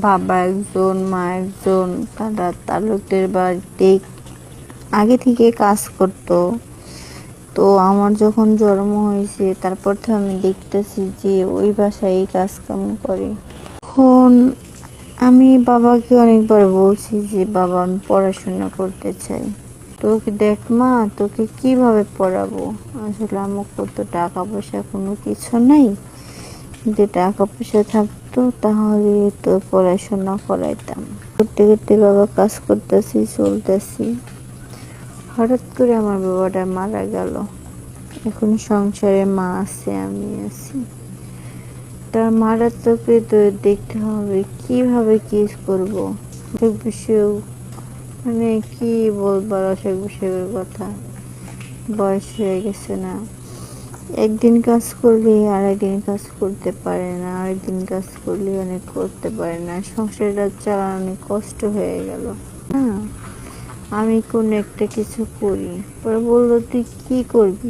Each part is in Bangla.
বাবা একজন, মা একজন, তারা তালুকদের বাড়িতে আগে থেকে কাজ করতো। তো আমার যখন জন্ম হয়েছে তারপর তো আমি দেখতেছি যে ওই বাসায় এই কাজ কাম করে। এখন আমি বাবাকে অনেকবার বলছি যে বাবা আমি পড়াশোনা করতে চাই। তোকে দেখ মা, তোকে কিভাবে পড়াবো, আসলে আমার কত টাকা পয়সা কোনো কিছু নেই, যে টাকা পয়সা থাকতো তাহলে তো পড়াশোনা করাইতাম। করতে করতে বাবা কাজ করতেছি, চলতেছি, হঠাৎ করে আমার বাবাটা মারা গেল। এখন সংসারে মা আছে, আমি আছি। তার মারাত্মকে তো দেখতে হবে কিভাবে কি করবো। অসুখ বিসুখ মানে কি বলবার, অসুখ বিসুখের কথা, বয়স হয়ে গেছে না, একদিন কাজ করলে আরেকদিন কাজ করতে পারে না, আরেকদিন কাজ করলে অনেক করতে পারে না, সংসারটা চালানো অনেক কষ্ট হয়ে গেল। হ্যাঁ, আমি কোন একটা কিছু করি। পরে বললো তুই কি করবি,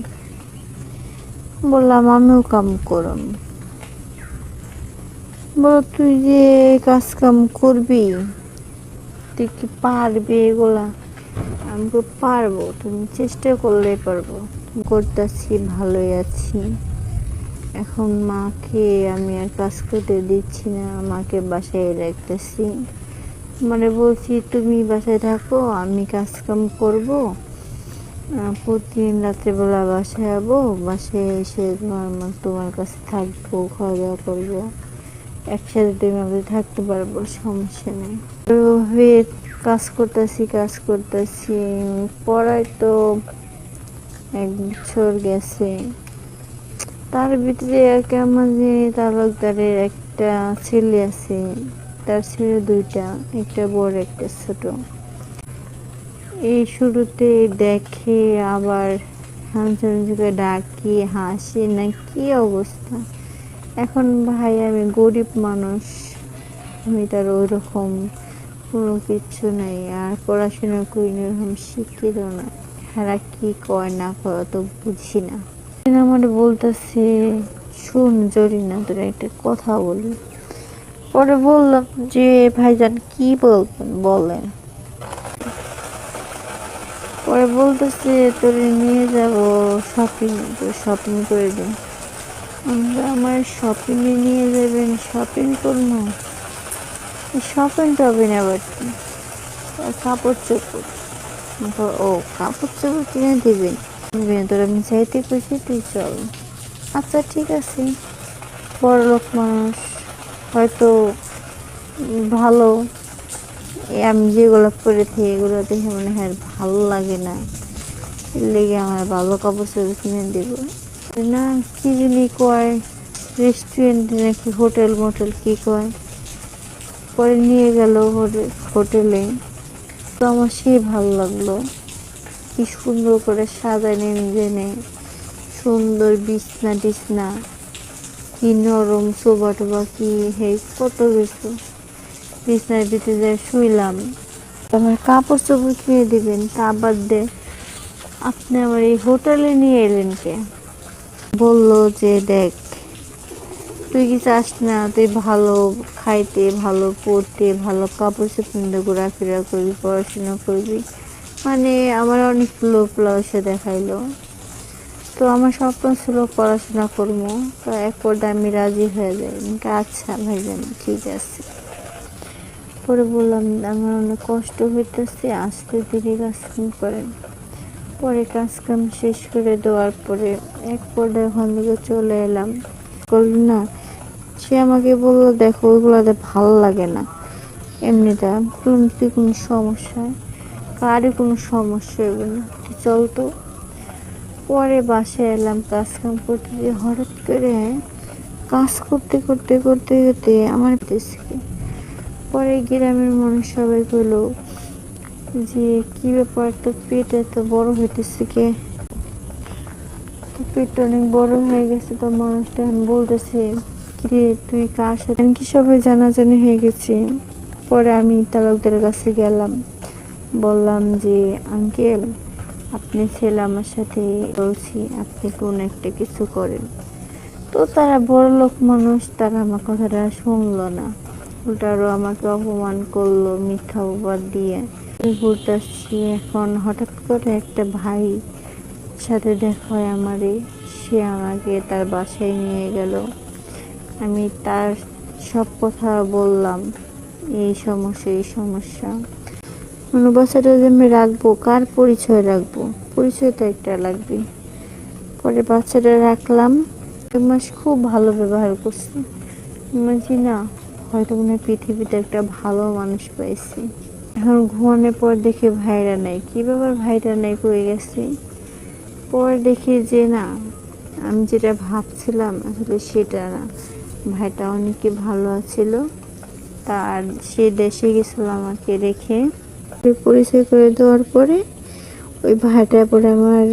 বললাম আমিও কাম করম। বলো তুই যে কাজ কাম করবি, তুই কি পারবি এগুলা? আমি পারবো, তুমি চেষ্টা করলে পারবো, করতেছি, ভালোই আছি। এখন মাকে আমি আর কাজ করতে দিচ্ছি না, মাকে বাসায় রাখতেছি। মানে বলছি তুমি বাসায় থাকো, আমি কাজ কাম করবো, প্রতিদিন রাত্রেবেলা বাসায় যাবো, বাসায় এসে তোমার কাছে থাকবো, খাওয়া দাওয়া করবো, একসাথে তুমি আমাদের থাকতে পারবো, সমস্যা নেই। ওইভাবে কাজ করতেছি। পড়ায় তো 1 বছর গেছে, তার ভিতরে কেমন যে তালুকদারের একটা ছেলে আছে, তার ছেলে 2টা, একটা বড় একটা ছোট। এই শুরুতে দেখে আবার হামচুকে ডাকি, হাসি, না কি অবস্থা। এখন ভাই আমি গরিব মানুষ, আমি তার ওইরকম কোনো কিছু নাই, আর পড়াশোনা করি না, এরকম শিক্ষিত না। এরা কি কয় না কয় তো বুঝি না। আমার বলতেছে শুন জরিনা, তোর একটা কথা বলি। পরে বললাম যে ভাইজান কি বলবেন বলেন। পরে বলতেছে তোরে নিয়ে যাব শপিং, তো শপিং করে দিন। আমার শপিং এ নিয়ে যাবেন, শপিং করবো? শপিং টপিং আবার কি, কাপড় চোপড়। ও কাপড় চোপড় কিনে দিবেন, তোর আমি চাইতে কইছি, তুই চল। আচ্ছা ঠিক আছে, বড়লোক মানুষ, হয়তো ভালো, আমি যেগুলো পরে থাকি এগুলো দেখে মনে হয় ভালো লাগে না, এর লেগে আমার ভালো কাপড় চোপড় কিনে দেব না। কি যিনি কয় রেস্টুরেন্ট নাকি হোটেল মোটেল কি কয়, পরে নিয়ে গেল হোটেলে। তো আমার সেই ভালো লাগলো, কি সুন্দর করে সাজানো জেনে, সুন্দর বিছনা টিছনা, কি নরম সোফা টোফা, কি হে কত কিছু। বিছনার ভিতরে যাই শুইলাম। আমার কাপড় চোপড় কিনে দিবেন, তা বাদ দে আপনি আমার এই হোটেলে নিয়ে এলেন কে? বললো যে দেখ, তুই কি চাস না তুই ভালো খাইতে, ভালো পড়তে, ভালো কাপড় চোপড় ঘোরাফেরা করবি, পড়াশোনা করবি, মানে আমার অনেক লোভ লালসা দেখাইলো। তো আমার স্বপ্ন ছিল পড়াশোনা করবো, তো এক পর্যায়ে আমি রাজি হয়ে যাই। আচ্ছা ভাইজান ঠিক আছে। পরে বললাম আমার অনেক কষ্ট হইতেছে, আস্তে ধীরে কাজ কাম করেন। পরে কাজ কাম শেষ করে দেওয়ার পরে এক পর্যায়ে ওখান থেকে চলে এলাম। করলি না, সে আমাকে বললো দেখো ওইগুলোতে ভালো লাগে না, এমনিটা তুই কোনো সমস্যা, কারই কোনো সমস্যা হবে না, চল তো। পরে বাসায় এলাম, কাজ কাম করতে, হঠাৎ করে কাজ করতে করতে করতে করতে আমার পরে গ্রামের মানুষ সবাই বললো যে কি ব্যাপার, তো পেট এত বড় হইতেছে কে, তো পেটটা অনেক বড় হয়ে গেছে। তো মানুষটা বলতেছে কিরে তুই কার সাথে, কি সবাই জানাজানি হয়ে গেছে। পরে আমি তালুকদারের কাছে গেলাম, বললাম যে আঙ্কেল আপনি ছেলে আমার সাথে বলছি, আপনি কোন একটা কিছু করেন। তো তারা বড় লোক মানুষ, তারা আমার কথাটা শুনলো না। উল্টারও আমাকে অপমান করলো মিথ্যা অপবাদ দিয়ে। ঘুরতেছি এখন হঠাৎ করে একটা ভাই সাথে দেখা হয় আমারই। সে আমাকে তার বাসায় নিয়ে গেল। আমি তার সব কথা বললাম, এই সমস্যা এই সমস্যা। বাচ্চাটা যে আমি রাখবো, কার পরিচয় রাখবো? পরিচয় তো একটা লাগবে। পরে বাচ্চাটা রাখলাম। 1 মাস খুব ভালো ব্যবহার করছি। বুঝি না, হয়তো মনে পৃথিবীতে একটা ভালো মানুষ পাইছি। এখন ঘুমানোর পর দেখি ভাইরা নাই। কি ব্যাপার, ভাইরা নাই, কই গেছে? পরে দেখি যে না, আমি যেটা ভাবছিলাম আসলে সেটা না। ভাইটা অনেকই ভালো ছিল। তার সে দেশে গেছিল আমাকে রেখে। পরিচয় করে দেওয়ার পরে ওই ভাইটা পরে আমার